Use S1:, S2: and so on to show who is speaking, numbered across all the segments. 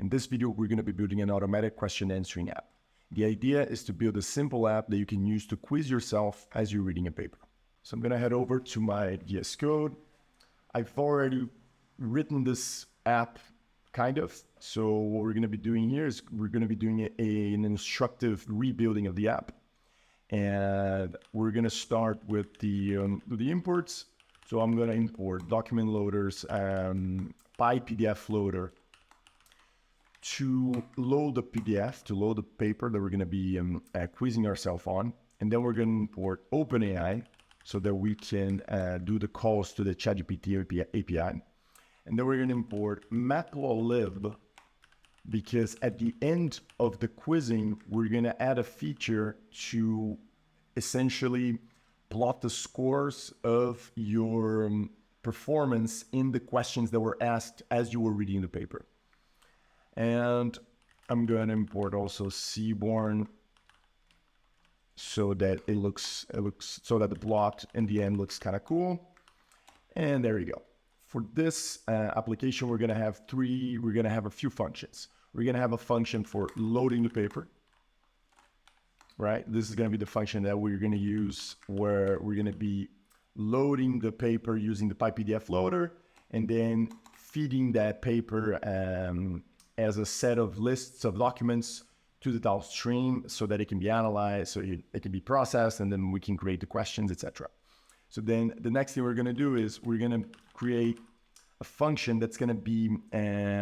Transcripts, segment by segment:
S1: In this video, we're going to be building an automatic question answering app. The idea is to build a simple app that you can use to quiz yourself as you're reading a paper. So I'm going to head over to my VS Code. I've already written this app, kind of. So what we're going to be doing here is we're going to be doing an instructive rebuilding of the app. And we're going to start with the imports. So I'm going to import document loaders, PyPDF loader to load the PDF, to load the paper that we're going to be quizzing ourselves on. And then we're going to import OpenAI so that we can do the calls to the ChatGPT API. And then we're going to import matplotlib because at the end of the quizzing, we're going to add a feature to essentially plot the scores of your performance in the questions that were asked as you were reading the paper. And I'm going to import also Seaborn so that it looks so that the plot in the end looks kind of cool. And there you go. For this application, we're going to have a few functions. We're going to have a function for loading the paper, right? This is going to be the function that we're going to use where we're going to be loading the paper using the PyPDF loader and then feeding that paper as a set of lists of documents to the downstream so that it can be analyzed, so it can be processed, and then we can create the questions, etc. So then the next thing we're going to do is we're going to create a function that's going to be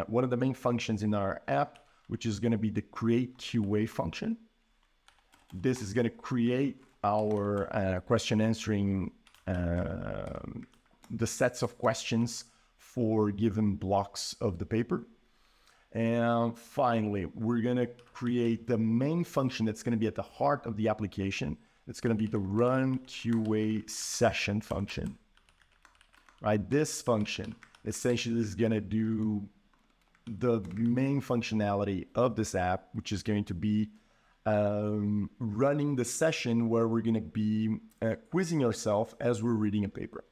S1: one of the main functions in our app, which is going to be the create QA function. This is going to create our question answering, the sets of questions for given blocks of the paper. And finally, we're going to create the main function that's going to be at the heart of the application. It's going to be the run QA session function, right? This function essentially is going to do the main functionality of this app, which is going to be running the session where we're going to be quizzing ourselves as we're reading a paper.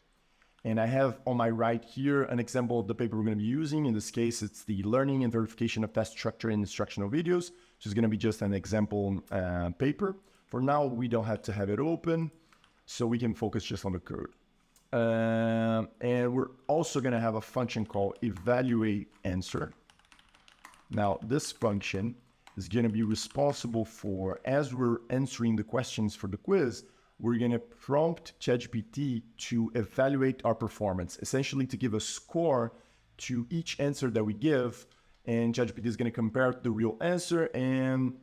S1: And I have on my right here an example of the paper we're going to be using. In this case, it's the learning and verification of test structure and instructional videos, which is going to be just an example paper. For now, we don't have to have it open, so we can focus just on the code. And we're also going to have a function called evaluate answer. Now, this function is going to be responsible for, as we're answering the questions for the quiz, we're going to prompt ChatGPT to evaluate our performance, essentially to give a score to each answer that we give. And ChatGPT is going to compare the real answer and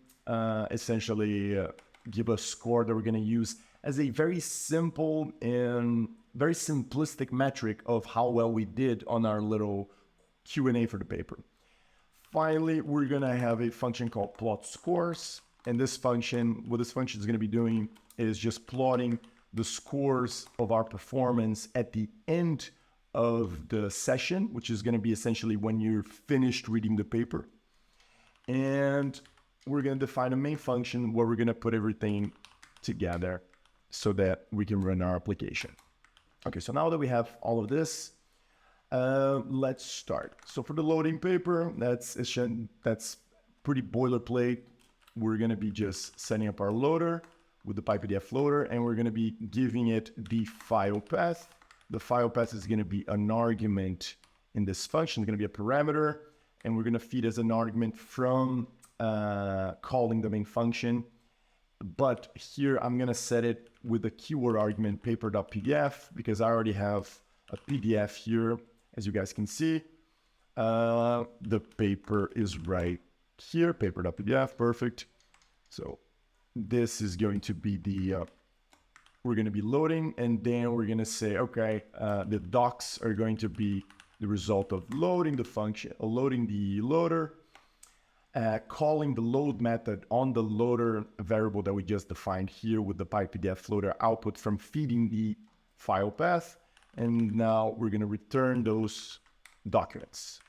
S1: essentially give a score that we're going to use as a very simple and very simplistic metric of how well we did on our little Q&A for the paper. Finally, we're going to have a function called plot scores. And this function, what this function is going to be doing is just plotting the scores of our performance at the end of the session, which is going to be essentially when you're finished reading the paper. And we're going to define a main function where we're going to put everything together so that we can run our application. Okay, so now that we have all of this, let's start. So for the loading paper, that's pretty boilerplate. We're going to be just setting up our loader with the PyPDF loader, and we're going to be giving it the file path. The file path is going to be an argument in this function. It's going to be a parameter, and we're going to feed as an argument from calling the main function. But here I'm going to set it with the keyword argument paper.pdf because I already have a PDF here, as you guys can see. The paper is right here, paper.pdf, perfect. So this is going to be we're going to be loading, and then we're going to say, okay, the docs are going to be the result of loading the function, loading the loader, calling the load method on the loader variable that we just defined here with the PyPDF loader output from feeding the file path. And now we're going to return those documents.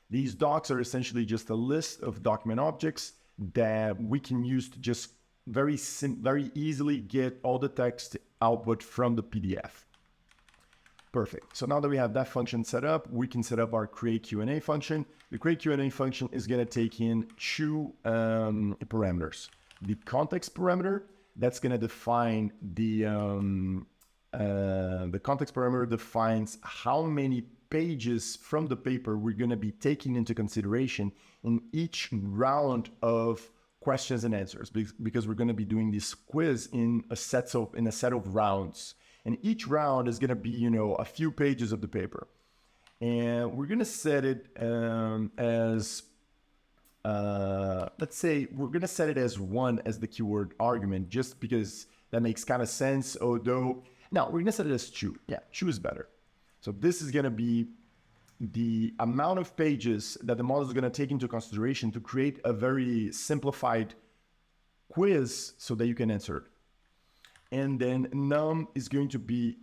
S1: These docs are essentially just a list of document objects that we can use to just very easily get all the text output from the PDF. Perfect. So now that we have that function set up, we can set up our create Q&A function. The create Q&A function is going to take in two parameters. The context parameter, that's going to define the context parameter defines how many pages from the paper we're going to be taking into consideration in each round of questions and answers, because we're going to be doing this quiz in a set of rounds. And each round is going to be, you know, a few pages of the paper. And we're going to set it as, let's say, we're going to set it as 1 as the keyword argument, just because that makes kind of sense. Although, now we're going to set it as 2. Yeah, 2 is better. So this is going to be the amount of pages that the model is going to take into consideration to create a very simplified quiz so that you can answer it. And then num is going to be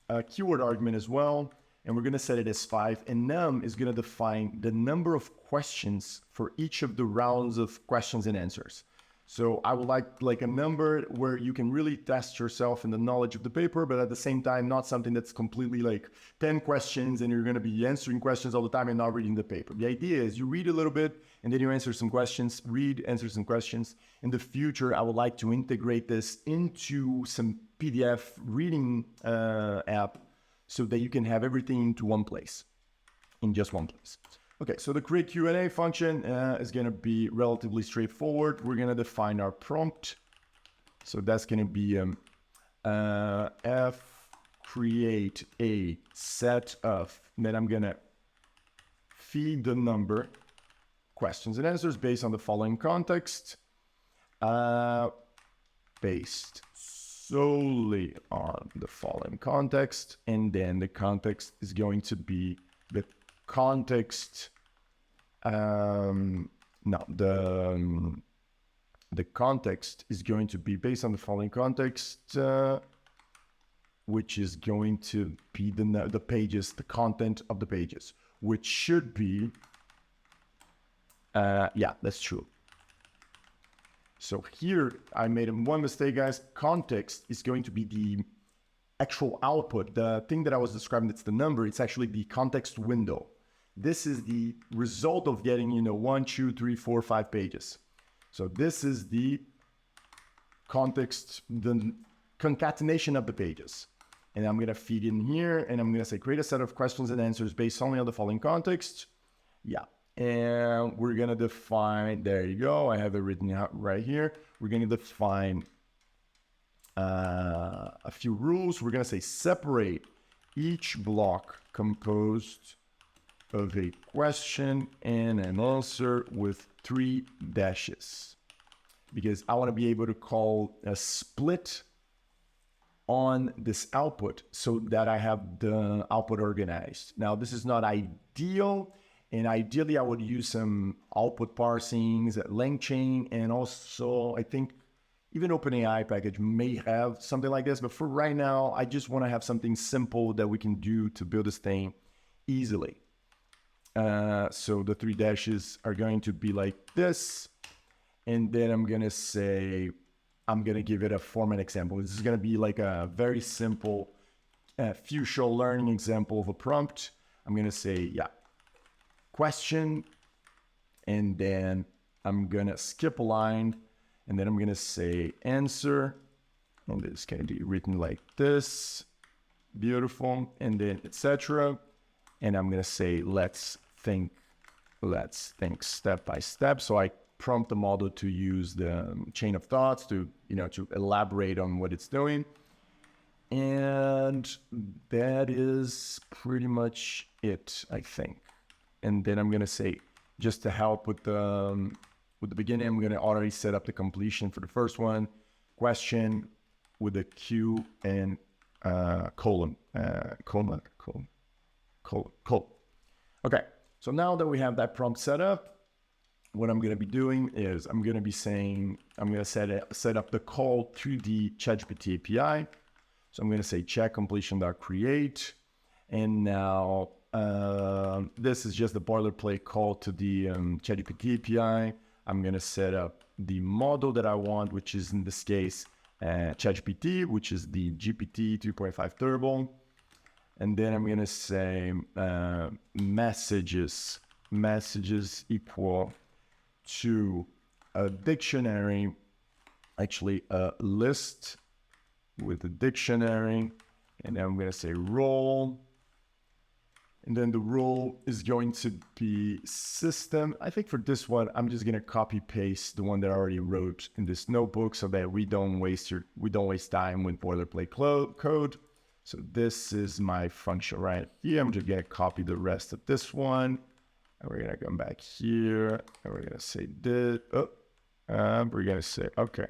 S1: a keyword argument as well. And we're going to set it as 5. And num is going to define the number of questions for each of the rounds of questions and answers. So I would like a number where you can really test yourself in the knowledge of the paper, but at the same time, not something that's completely like 10 questions and you're going to be answering questions all the time and not reading the paper. The idea is you read a little bit and then you answer some questions, answer some questions. In the future, I would like to integrate this into some PDF reading app so that you can have everything into one place, in just one place. Okay, so the create Q&A function is going to be relatively straightforward. We're going to define our prompt. So that's going to be f create a set of, then I'm going to feed the number questions and answers based on the following context, based solely on the following context. And then the context is going to be the context, the context is going to be based on the following context, which is going to be the pages, the content of the pages, which should be, yeah, that's true. So here I made one mistake, guys. Context is going to be the actual output. The thing that I was describing, that's the number, it's actually the context window. This is the result of getting, 1, 2, 3, 4, 5 pages. So this is the context, the concatenation of the pages. And I'm going to feed in here and I'm going to say, create a set of questions and answers based only on the following context. Yeah. And we're going to define, there you go. I have it written out right here. We're going to define a few rules. We're going to say separate each block composed of a question and an answer with 3 dashes, because I want to be able to call a split on this output so that I have the output organized. Now, this is not ideal, and ideally I would use some output parsings, LangChain, and also I think even OpenAI package may have something like this, but for right now, I just want to have something simple that we can do to build this thing easily. So the 3 dashes are going to be like this. And then I'm going to say, I'm going to give it a format example. This is going to be like a very simple future learning example of a prompt. I'm going to say, yeah, question. And then I'm going to skip a line. And then I'm going to say answer. And this can be written like this. Beautiful. And then etc. And I'm going to say, let's think step by step. So I prompt the model to use the chain of thoughts to elaborate on what it's doing. And that is pretty much it, I think. And then I'm going to say, just to help with the beginning, I'm going to already set up the completion for the first one. Question with a Q and colon. Okay, so now that we have that prompt set up, what I'm going to be doing is I'm going to set up the call to the ChatGPT API. So I'm going to say check completion.create. And now this is just the boilerplate call to the ChatGPT API. I'm going to set up the model that I want, which is in this case ChatGPT, which is the GPT 3.5 Turbo. And then I'm going to say messages equal to a dictionary, actually a list with a dictionary. And then I'm going to say role. And then the role is going to be system. I think for this one, I'm just going to copy paste the one that I already wrote in this notebook so that we don't waste time with boilerplate code. So this is my function right here. I'm just going to copy the rest of this one. And we're going to come back here. And we're going to say this. We're going to say, okay.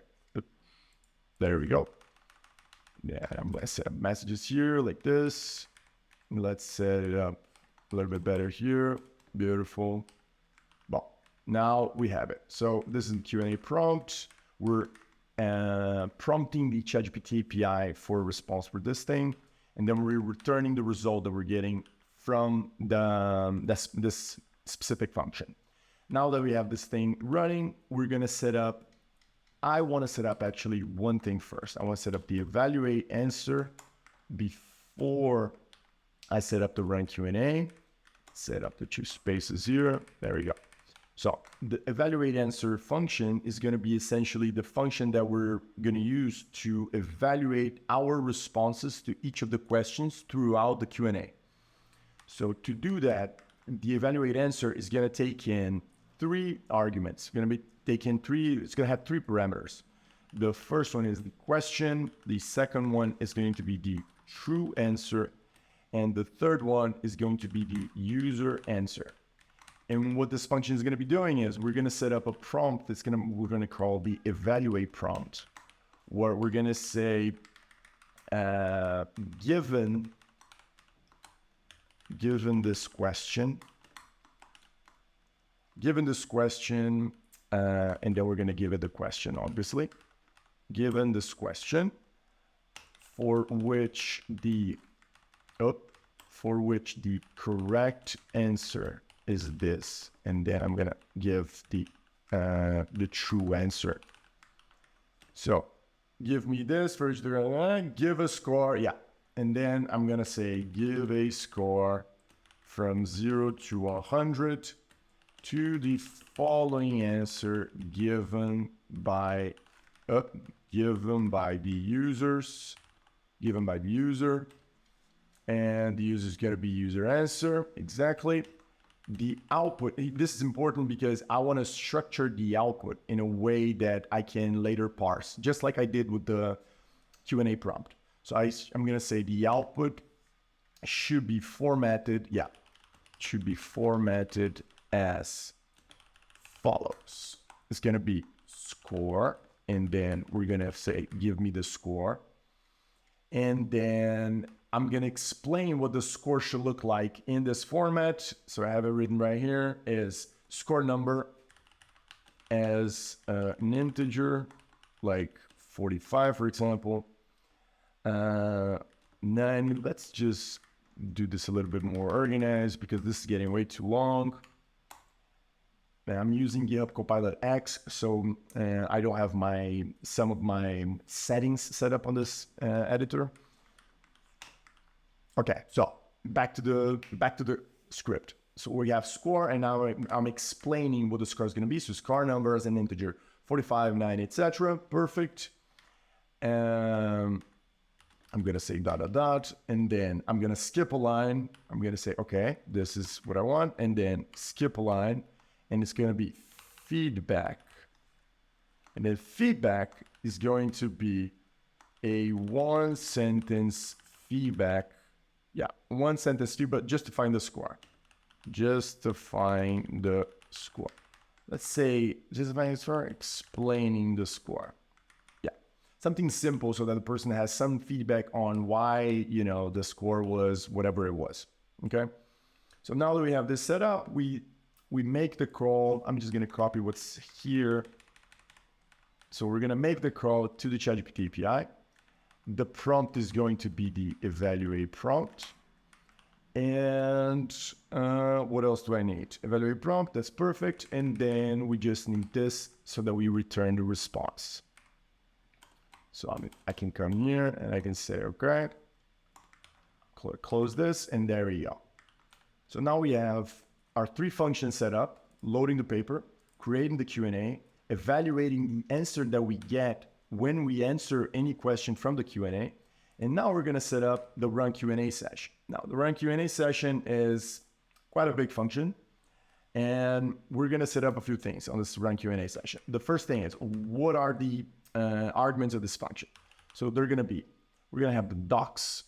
S1: There we go. Yeah, I'm going to set up messages here like this. Let's set it up a little bit better here. Beautiful. Well, now we have it. So this is the Q&A prompt. We're prompting the ChatGPT API for a response for this thing. And then we're returning the result that we're getting from this specific function. Now that we have this thing running, we're going to set up, I want to set up actually one thing first. I want to set up the evaluate answer before I set up the run Q&A, set up the 2 spaces here. There we go. So the evaluate answer function is going to be essentially the function that we're going to use to evaluate our responses to each of the questions throughout the Q&A. So to do that, the evaluate answer is going to take in 3 arguments. It's going to have 3 parameters. The first one is the question. The second one is going to be the true answer. And the third one is going to be the user answer. And what this function is going to be doing is we're going to set up a prompt we're going to call the evaluate prompt, where we're going to say, given this question, and then we're going to give it the question, obviously. Given this question, for which the correct answer is this, and then I'm gonna give the true answer. So give me this first, give a score, yeah, and then I'm gonna say give a score from 0 to 100 to the following answer given by the user. And the user is going to be user answer. Exactly. The output, this is important because I want to structure the output in a way that I can later parse, just like I did with the Q&A prompt. So I'm going to say the output should be formatted. Yeah, should be formatted as follows. It's going to be score. And then we're going to say, give me the score. And then I'm going to explain what the score should look like in this format. So I have it written right here is score number as an integer, like 45, for example. 9, let's just do this a little bit more organized because this is getting way too long. I'm using GitHub Copilot X, so I don't have some of my settings set up on this editor. Okay, so back to the script. So we have score, and now I'm explaining what the score is going to be. So score number as an integer, 45, 9, etc. Perfect. I'm going to say ... and then I'm going to skip a line. I'm going to say, okay, this is what I want, and then skip a line, and it's going to be feedback. And then feedback is going to be a 1-sentence feedback. Yeah, 1-sentence feedback just to find the score. Just to find the score. Let's say, explaining the score. Yeah, something simple so that the person has some feedback on why, the score was whatever it was. Okay. So now that we have this set up, we make the call. I'm just going to copy what's here. So we're going to make the call to the ChatGPT API. The prompt is going to be the evaluate prompt. And what else do I need? Evaluate prompt, that's perfect. And then we just need this so that we return the response. So I can come here and I can say, okay, close this, and there we go. So now we have our three functions set up: loading the paper, creating the Q&A, evaluating the answer that we get when we answer any question from the Q&A. And now we're going to set up the run Q&A session. Now, the run Q&A session is quite a big function, and we're going to set up a few things on this run Q&A session. The first thing is, what are the arguments of this function? So they're going to be, we're going to have the docs.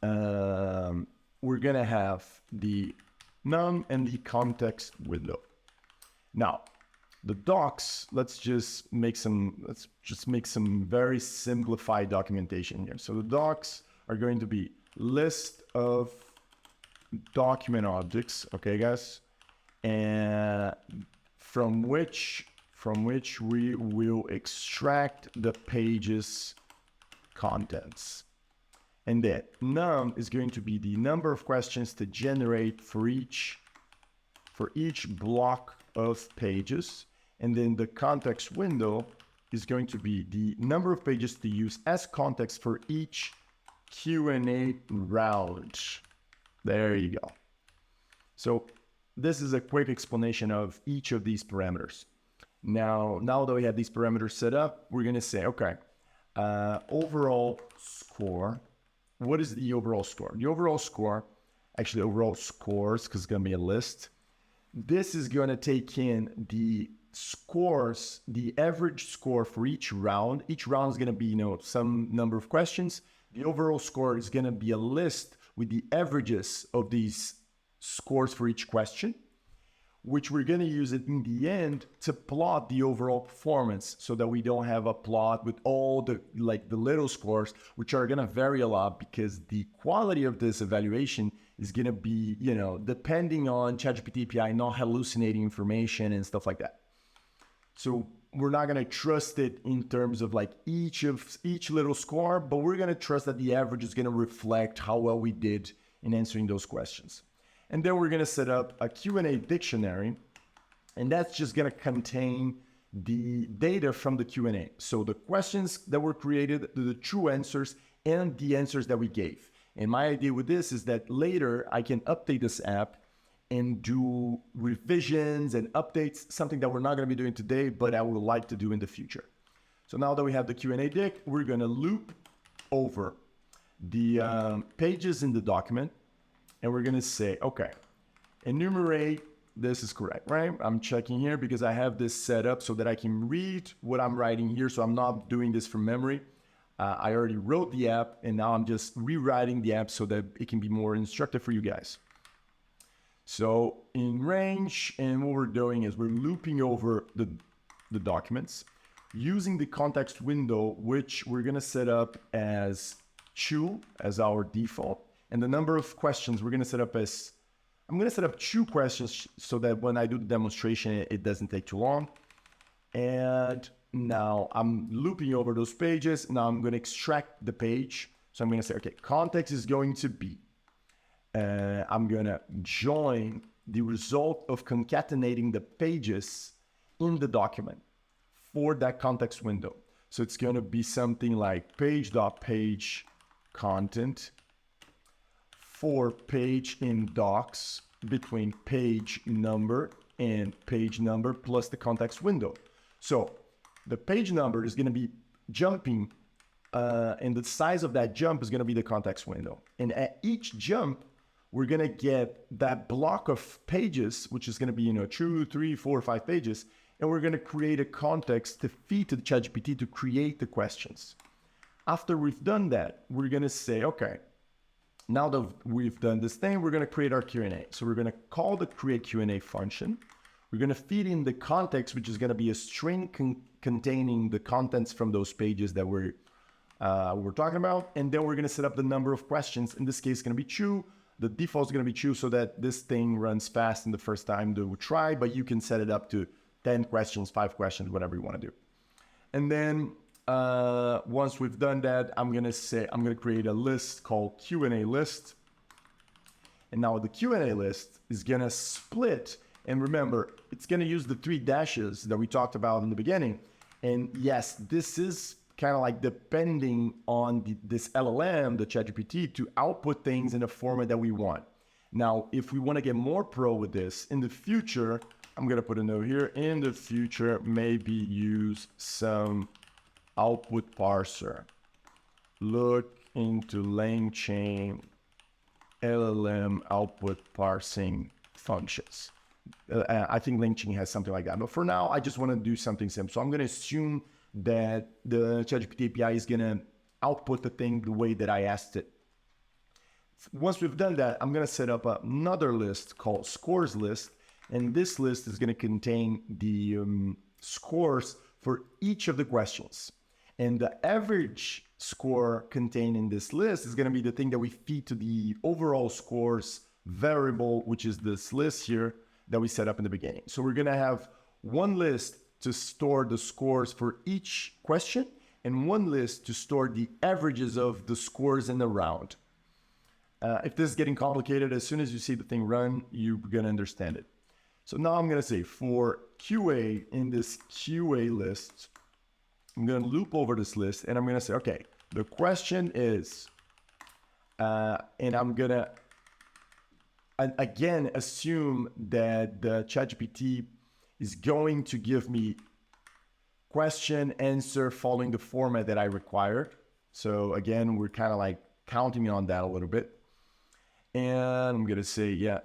S1: We're going to have the num and the context window. Now, the docs, let's just make some very simplified documentation here. So the docs are going to be list of document objects, okay, guys, and from which we will extract the page's contents. And then num is going to be the number of questions to generate for each block of pages. And then the context window is going to be the number of pages to use as context for each Q&A round. There you go. So this is a quick explanation of each of these parameters. Now that we have these parameters set up, we're going to say, okay, overall score. What is the overall score? The overall score, actually overall scores, because it's going to be a list. This is going to take in the scores, the average score for each round. Each round is going to be, some number of questions. The overall score is going to be a list with the averages of these scores for each question, which we're going to use it in the end to plot the overall performance, so that we don't have a plot with all the little scores, which are going to vary a lot, because the quality of this evaluation is going to be, depending on ChatGPT API not hallucinating information and stuff like that. So we're not going to trust it in terms of each little score, but we're going to trust that the average is going to reflect how well we did in answering those questions. And then we're going to set up a Q&A dictionary, and that's just going to contain the data from the Q&A. So the questions that were created, the true answers, and the answers that we gave. And my idea with this is that later I can update this app and do revisions and updates, something that we're not going to be doing today, but I would like to do in the future. So now that we have the Q&A dic, we're going to loop over the pages in the document. And we're going to say, okay, enumerate, this is correct, right? I'm checking here because I have this set up so that I can read what I'm writing here. So I'm not doing this from memory. I already wrote the app, and now I'm just rewriting the app so that it can be more instructive for you guys. So in range, and what we're doing is we're looping over the documents using the context window, which we're going to set up as true as our default. And the number of questions we're going to set up as, I'm going to set up 2 questions so that when I do the demonstration, it doesn't take too long. And now I'm looping over those pages. Now I'm going to extract the page. So I'm going to say, okay, context is going to be, I'm going to join the result of concatenating the pages in the document for that context window. So it's going to be something like page.page content for page in docs between page number and page number plus the context window. So the page number is going to be jumping, and the size of that jump is going to be the context window. And at each jump, we're going to get that block of pages, which is going to be, 2, 3, 4, 5 pages. And we're going to create a context to feed to the ChatGPT to create the questions. After we've done that, we're going to say, okay, now that we've done this thing, we're going to create our Q&A. So we're going to call the create Q&A function. We're going to feed in the context, which is going to be a string containing the contents from those pages that we're talking about. And then we're going to set up the number of questions. In this case, it's going to be 2. The default is going to be 2 so that this thing runs fast in the first time to try, but you can set it up to 10 questions, 5 questions, whatever you want to do. And then once we've done that, I'm going to create a list called Q&A list. And now the Q&A list is going to split. And remember, it's going to use the 3 dashes that we talked about in the beginning. And yes, this is kind of like depending on this LLM, the ChatGPT, to output things in the format that we want. Now, if we want to get more pro with this in the future, I'm going to put a note here. In the future, maybe use some output parser. Look into LangChain LLM output parsing functions. I think LangChain has something like that. But for now, I just want to do something simple. So I'm going to assume that the ChatGPT API is going to output the thing the way that I asked it. Once we've done that, I'm going to set up another list called scores list. And this list is going to contain the scores for each of the questions. And the average score contained in this list is going to be the thing that we feed to the overall scores variable, which is this list here that we set up in the beginning. So we're going to have one list to store the scores for each question and one list to store the averages of the scores in the round. If this is getting complicated, as soon as you see the thing run, you're going to understand it. So now I'm going to say for QA in this QA list, I'm going to loop over this list and I'm going to say, okay, the question is, and I'm going to, again, assume that the ChatGPT is going to give me question, answer following the format that I require. So again, we're kind of like counting on that a little bit. And I'm going to say, yeah,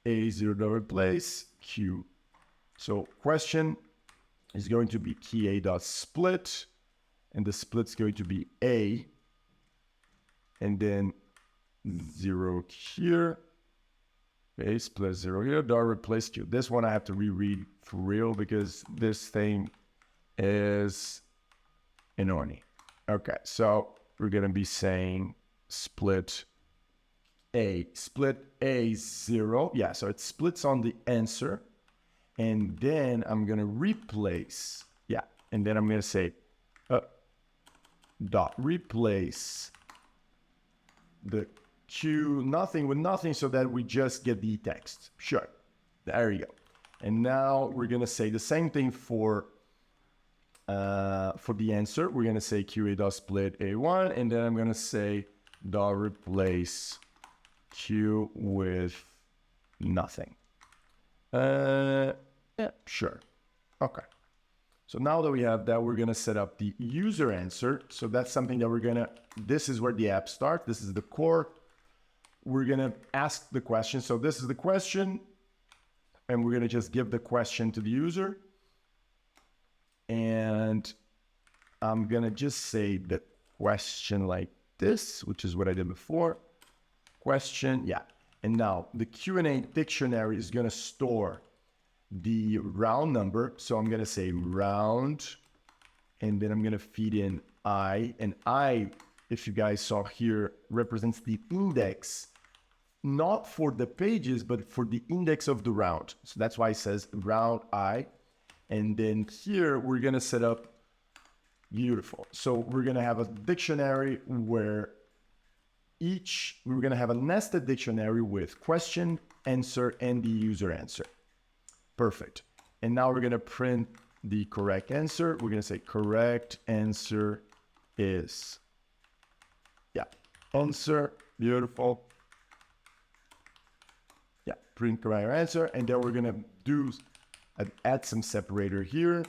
S1: A0 replace Q. So question is going to be key A.split, and the split's going to be A, and then 0 here, base plus 0 here, dot replace Q. This one I have to reread for real because this thing is annoying. Okay, so we're going to be saying split A0. Yeah, so it splits on the answer. And then I'm going to replace, yeah, and then I'm going to say dot replace the Q nothing with nothing so that we just get the text. Sure, there you go. And now we're going to say the same thing for the answer. We're going to say QA dot split A1, and then I'm going to say dot replace Q with nothing. Yeah, sure. Okay. So now that we have that, we're going to set up the user answer. So that's something that we're going to, this is where the app starts. This is the core. We're going to ask the question. So this is the question, and we're going to just give the question to the user. And I'm going to just say the question like this, which is what I did before. Question, yeah. And now the Q&A dictionary is going to store the round number. So I'm going to say round, and then I'm going to feed in I. And I, if you guys saw here, represents the index, not for the pages, but for the index of the round. So that's why it says round I. And then here we're going to set up, beautiful. So we're going to have a dictionary where we're going to have a nested dictionary with question, answer, and the user answer. Perfect. And now we're going to print the correct answer. We're going to say correct answer is, yeah, answer, beautiful. Yeah, print correct answer. And then we're going to do, add some separator here.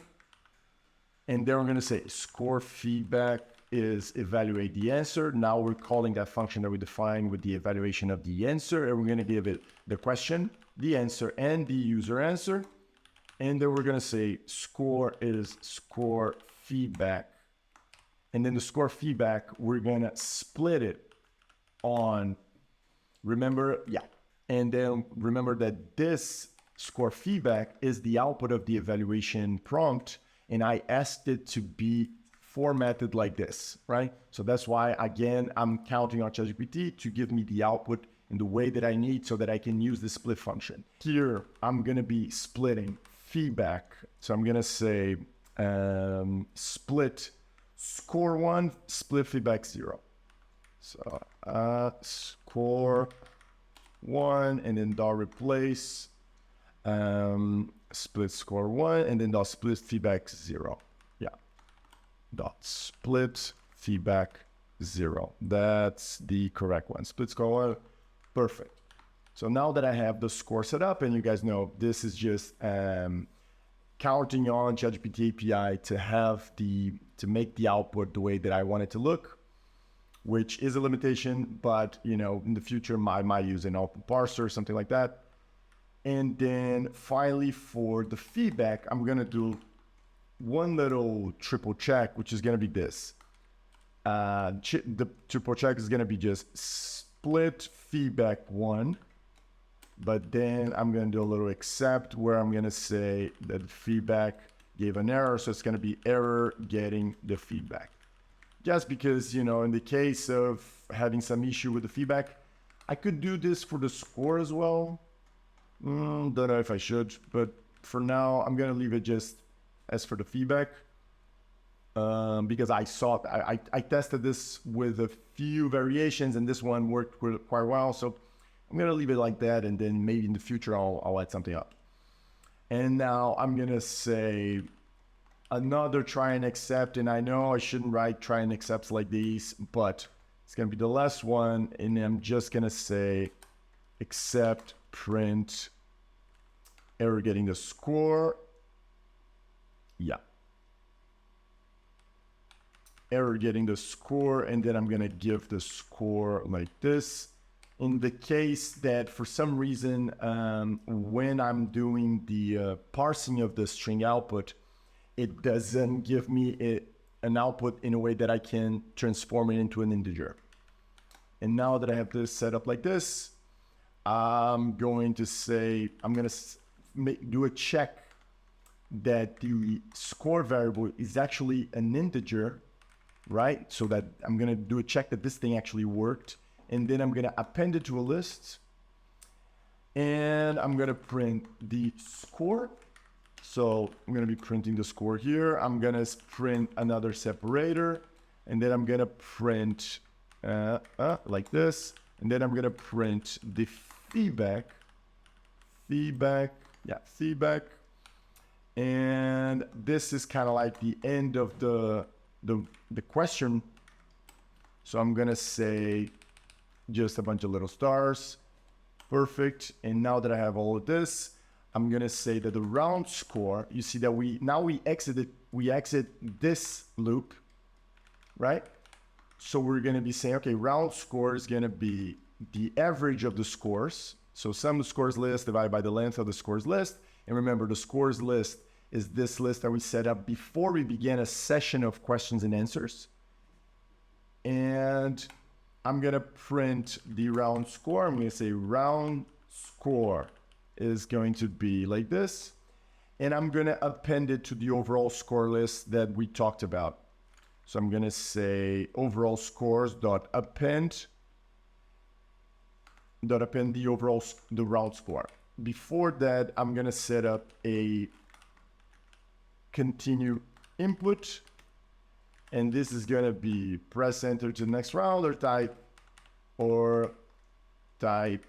S1: And then we're going to say score feedback is evaluate the answer. Now we're calling that function that we defined with the evaluation of the answer, and we're going to give it the question, the answer, and the user answer. And then we're going to say score is score feedback. And then the score feedback, we're going to split it on, remember, yeah. And then remember that this score feedback is the output of the evaluation prompt, and I asked it to be formatted like this, right? So that's why, again, I'm counting on ChatGPT to give me the output in the way that I need so that I can use the split function. Here, I'm going to be splitting feedback. So I'm going to say split score 1, split feedback 0. So score 1, and then dot replace split score 1, and then dot split feedback 0. Yeah. dot split feedback 0. That's the correct one. Split score, perfect. So now that I have the score set up, and you guys know this is just counting on ChatGPT API to make the output the way that I want it to look, which is a limitation, but you know, in the future, I might use an output parser or something like that. And then finally for the feedback, I'm gonna do one little triple check, which is gonna be this. The triple check is gonna be just split feedback 1, but then I'm gonna do a little except where I'm gonna say that the feedback gave an error, so it's gonna be error getting the feedback. Just because, you know, in the case of having some issue with the feedback, I could do this for the score as well. Don't know if I should, but for now, I'm gonna leave it just as for the feedback. Because I tested this with a few variations and this one worked quite well. So I'm gonna leave it like that, and then maybe in the future I'll add something up. And now I'm gonna say another try and accept, and I know I shouldn't write try and accepts like these, but it's gonna be the last one, and I'm just gonna say accept print error getting the score. Yeah. Error getting the score, and then I'm gonna give the score like this. In the case that for some reason, when I'm doing the parsing of the string output, it doesn't give me an output in a way that I can transform it into an integer. And now that I have this set up like this, I'm going to say, I'm gonna do a check that the score variable is actually an integer, right? So that I'm gonna do a check that this thing actually worked. And then I'm gonna append it to a list. And I'm gonna print the score. So I'm gonna be printing the score here. I'm gonna print another separator. And then I'm gonna print like this. And then I'm gonna print the feedback. Feedback. And this is kind of like the end of the question. So I'm gonna say just a bunch of little stars. Perfect. And now that I have all of this, I'm gonna say that the round score, you see that we exit this loop, right? So we're gonna be saying, okay, round score is gonna be the average of the scores. So sum of the scores list divided by the length of the scores list. And remember, the scores list is this list that we set up before we began a session of questions and answers. And I'm gonna print the round score. I'm gonna say round score is going to be like this. And I'm gonna append it to the overall score list that we talked about. So I'm gonna say overall scores dot append the round score. Before that, I'm gonna set up a continue input. And this is gonna be press enter to the next round or type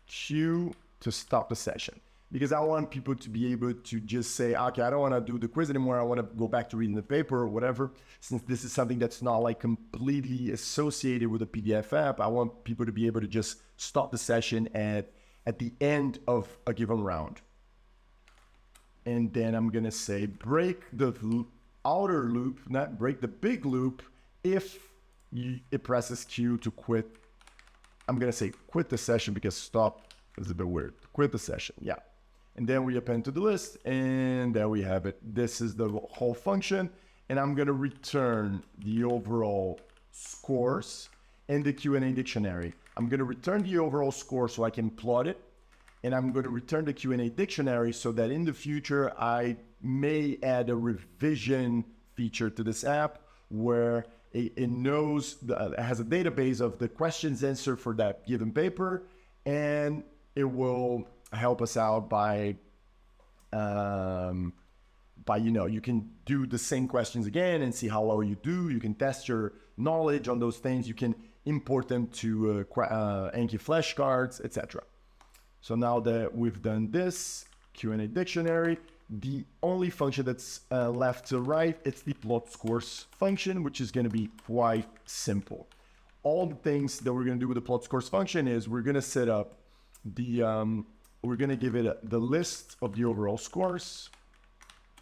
S1: Q to stop the session. Because I want people to be able to just say, okay, I don't wanna do the quiz anymore. I wanna go back to reading the paper or whatever. Since this is something that's not like completely associated with a PDF app, I want people to be able to just stop the session at the end of a given round. And then I'm gonna say break the outer loop, not break the big loop, if it presses Q to quit. I'm gonna say quit the session because stop is a bit weird. Quit the session, yeah. And then we append to the list, and there we have it. This is the whole function, and I'm gonna return the overall scores and the Q&A dictionary. I'm gonna return the overall score so I can plot it, and I'm gonna return the Q&A dictionary so that in the future, I may add a revision feature to this app where it knows, it has a database of the questions answered for that given paper, and it will help us out by you can do the same questions again and see how well you do. You can test your knowledge on those things. You can import them to Anki flashcards, etc. So now that we've done this Q&A dictionary, The only function that's left to right, it's the plot scores function, which is going to be quite simple. All the things that we're going to do with the plot scores function is we're going to set up the, we're going to give it the list of the overall scores.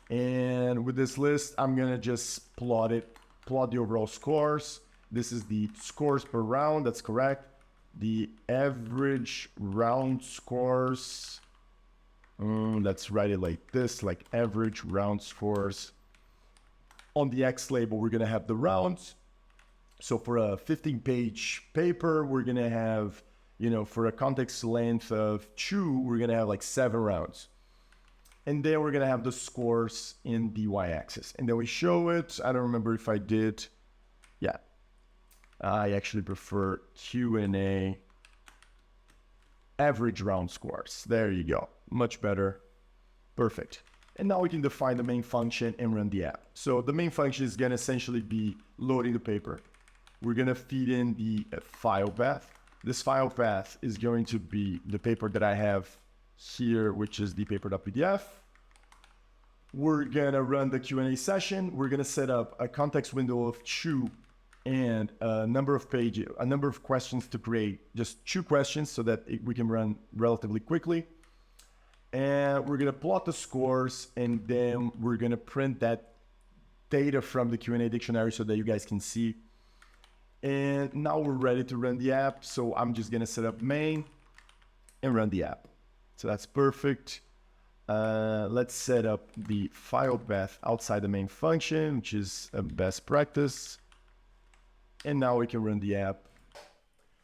S1: And with this list, I'm going to just plot the overall scores. This is the scores per round. That's correct. The average round scores. Let's write it like this, like average round scores. On the X label, we're going to have the rounds. So for a 15-page paper, we're going to have, for a context length of 2, we're going to have like 7 rounds. And then we're going to have the scores in the y-axis. And then we show it. I don't remember if I did. Yeah. I actually prefer Q&A average round scores. There you go. Much better. Perfect. And now we can define the main function and run the app. So the main function is going to essentially be loading the paper. We're going to feed in the file path. This file path is going to be the paper that I have here, which is the paper.pdf. We're going to run the Q&A session. We're going to set up a context window of 2 and a number of questions to create, just 2 questions so that we can run relatively quickly. And we're going to plot the scores, and then we're going to print that data from the Q&A dictionary so that you guys can see. And now we're ready to run the app. So I'm just going to set up main and run the app. So that's perfect. Let's set up the file path outside the main function, which is a best practice. And now we can run the app.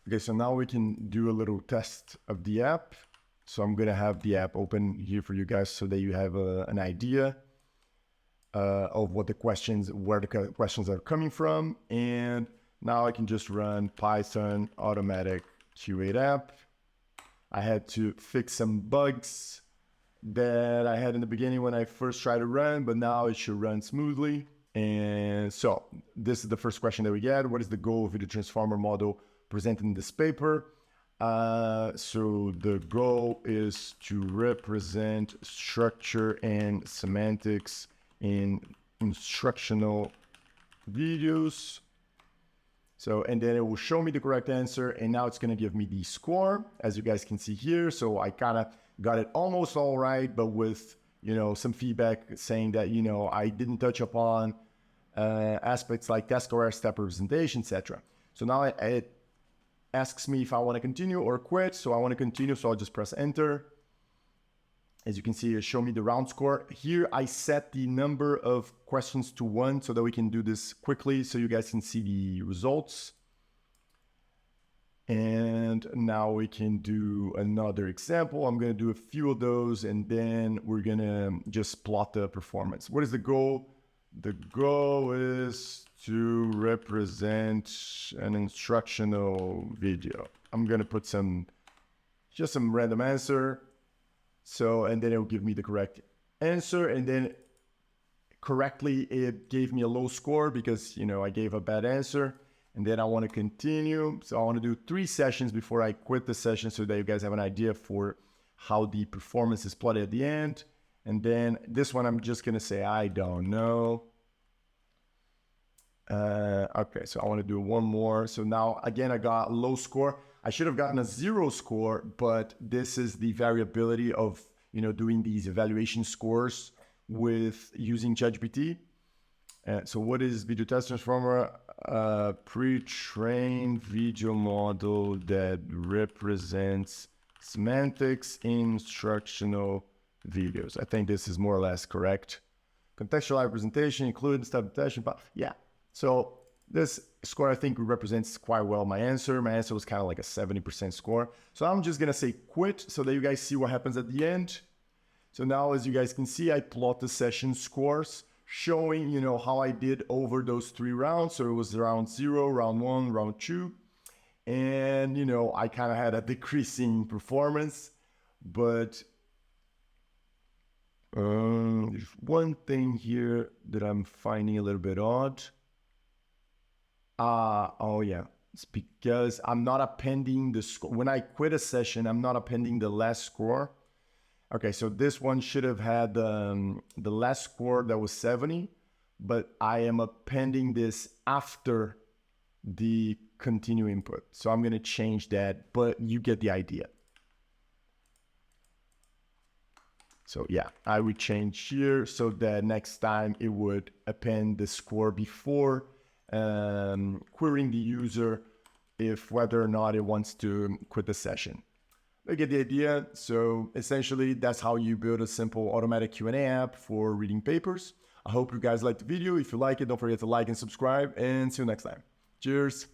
S1: Okay, so now we can do a little test of the app. So I'm going to have the app open here for you guys so that you have an idea of what the questions, where the questions are coming from. And now I can just run Python automatic Q8 app. I had to fix some bugs that I had in the beginning when I first tried to run, but now it should run smoothly. And so this is the first question that we get. What is the goal of the transformer model presented in this paper? So the goal is to represent structure and semantics in instructional videos. So, and then it will show me the correct answer. And now it's going to give me the score, as you guys can see here. So I kind of got it almost all right, but with, some feedback saying that, I didn't touch upon aspects like task-aware step representation, etc. So now it asks me if I want to continue or quit. So I want to continue, so I'll just press enter. As you can see, it show me the round score. Here I set the number of questions to 1 so that we can do this quickly so you guys can see the results. And now we can do another example. I'm going to do a few of those, and then we're going to just plot the performance. What is the goal? The goal is to represent an instructional video. I'm going to put just some random answer. So, and then it will give me the correct answer. And then correctly, it gave me a low score because, I gave a bad answer. And then I want to continue. So I want to do 3 sessions before I quit the session so that you guys have an idea for how the performance is plotted at the end. And then this one, I'm just going to say, I don't know. Okay, so I want to do one more. So now, again, I got low score. I should have gotten a 0 score, but this is the variability of, doing these evaluation scores with using ChatGPT. So what is video test transformer? Pre-trained video model that represents semantics in instructional videos. I think this is more or less correct. Contextual representation, including step detection. Yeah. So this score, I think, represents quite well my answer. My answer was kind of like a 70% score. So I'm just going to say quit so that you guys see what happens at the end. So now, as you guys can see, I plot the session scores showing, how I did over those 3 rounds. So it was round 0, round 1, round 2. And, I kind of had a decreasing performance. But there's one thing here that I'm finding a little bit odd. Oh yeah, it's because I'm not appending the score. When I quit a session, I'm not appending the last score. Okay, so this one should have had the last score that was 70, but I am appending this after the continue input. So I'm going to change that, but you get the idea. So yeah, I would change here so that next time it would append the score before querying the user if whether or not it wants to quit the session. You get the idea. So essentially that's how you build a simple automatic Q&A app for reading papers. I hope you guys liked the video. If you like it, don't forget to like and subscribe, and see you next time. Cheers.